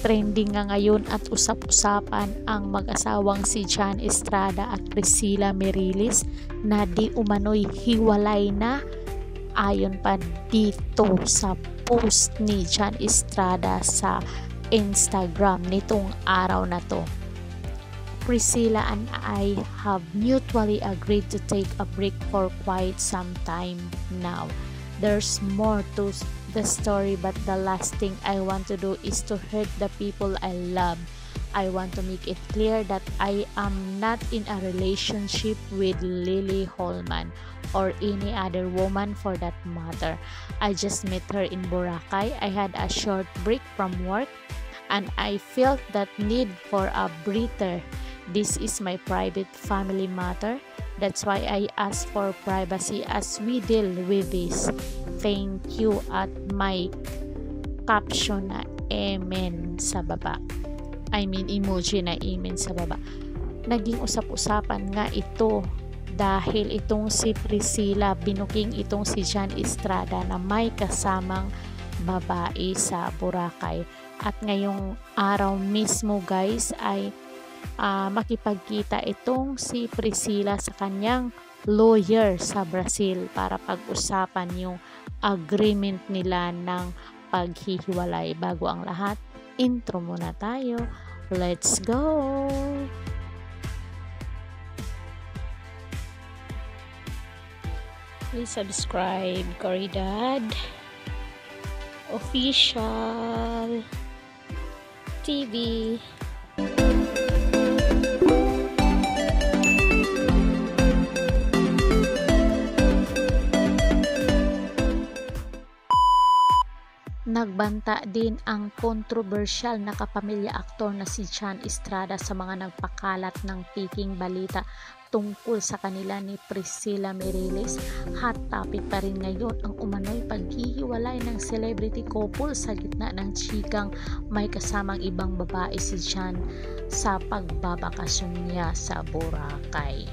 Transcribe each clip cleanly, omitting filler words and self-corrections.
Trending nga ngayon at usap-usapan ang mag-asawang si John Estrada at Priscilla Merilis na di umano'y hiwalay na, ayon pa dito sa post ni John Estrada sa Instagram nitong araw na to. Priscilla and I have mutually agreed to take a break for quite some time now. There's more to the story, but the last thing I want to do is to hurt the people I love. I want to make it clear that I am not in a relationship with Lily Holman or any other woman for that matter. I just met her in Boracay. I had a short break from work and I felt that need for a breather. This is my private family matter. That's why I ask for privacy as we deal with this. Thank you, at may caption na amen sa baba. I mean emoji na amen sa baba. Naging usap-usapan nga ito dahil itong si Priscilla binuking itong si John Estrada na may kasamang babae sa Boracay. At ngayong araw mismo guys ay makipagkita itong si Priscilla sa kanyang lawyer sa Brazil para pag-usapan yung agreement nila ng paghihiwalay. Bago ang lahat, intro muna tayo. Let's go! Please subscribe Caridad Official TV. Nagbanta din ang kontrobersyal na kapamilya aktor na si John Estrada sa mga nagpakalat ng peking balita tungkol sa kanila ni Priscilla Merilis. Hot topic pa rin ngayon ang umano'y paghihiwalay ng celebrity couple sa gitna ng chikang may kasamang ibang babae si John sa pagbabakasyon niya sa Boracay.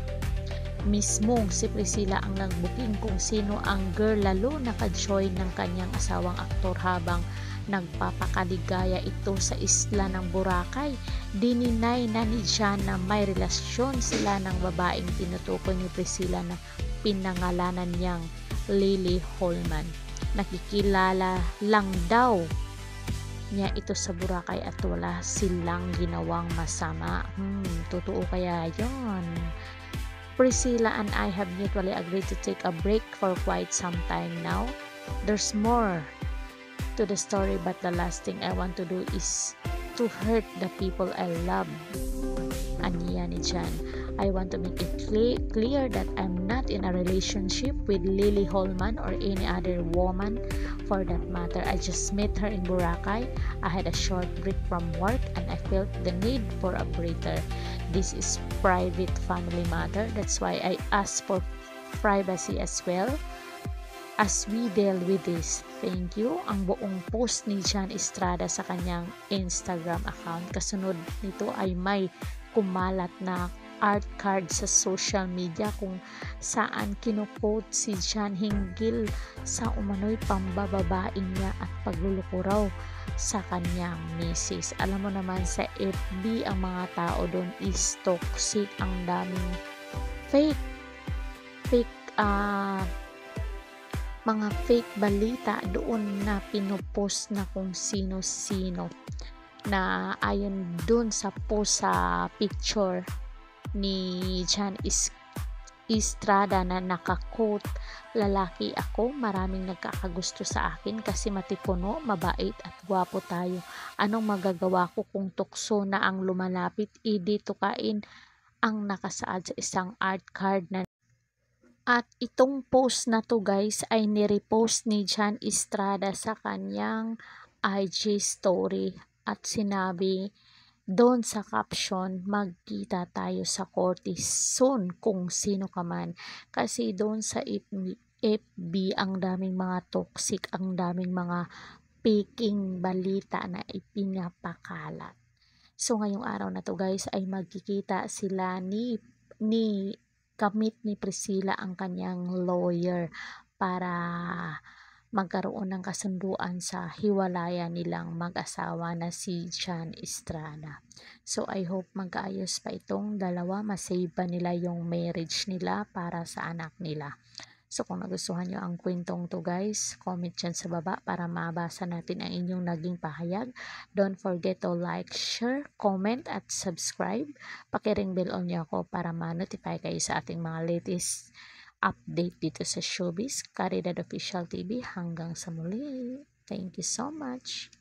Mismong si Priscilla ang nagbuking kung sino ang girl lalo naka-join ng kanyang asawang aktor habang nagpapakaligaya ito sa isla ng Boracay. Dininay na ni John na may relasyon sila ng babaeng tinutukoy ni Priscilla na pinangalanan niyang Lily Holman. Nakikilala lang daw niya ito sa Boracay at wala silang ginawang masama. Totoo kaya yon? Priscilla and I have mutually agreed to take a break for quite some time now. There's more to the story, but the last thing I want to do is to hurt the people I love. Aniya ni John. I want to make it clear that I'm not in a relationship with Lily Holman or any other woman for that matter. I just met her in Boracay. I had a short break from work and I felt the need for a breather. This is private family matter. That's why I ask for privacy as well as we deal with this. Thank you. Ang buong post ni John Estrada sa kanyang Instagram account. Kasunod nito ay may kumalat na art card sa social media kung saan kinuquote si John hinggil sa umano'y pambababae niya at pagluluko raw sa kanyang misis. Alam mo naman sa FB ang mga tao doon is toxic, ang daming fake mga fake balita doon na pinupost na kung sino-sino na ayon doon sa post sa picture ni John Estrada na naka-quote, "Lalaki ako, maraming nagkakagusto sa akin kasi matipuno, mabait at gwapo tayo. Anong magagawa ko kung tukso na ang lumalapit? Dito kain," ang nakasaad sa isang art card na. At itong post na to guys ay nirepost ni John Estrada sa kanyang IG story at sinabi doon sa caption, "Magkita tayo sa korte soon kung sino ka man." Kasi doon sa FB ang daming mga toxic, ang daming mga peking balita na ipinapakalat. So ngayong araw na to guys ay magkikita sila ni kamit ni Priscilla ang kanyang lawyer para magkaroon ng kasunduan sa hiwalayan nilang mag-asawa na si John Estrada. So I hope magkaayos pa itong dalawa, masave pa nila yung marriage nila para sa anak nila. So kung nagustuhan nyo ang kwentong to guys, comment dyan sa baba para mabasa natin ang inyong naging pahayag. Don't forget to like, share, comment at subscribe. Pakiring bell on nyo ako para ma-notify kayo sa ating mga latest update dito sa Showbiz Caridad Official TV. Hanggang sa muli. Thank you so much.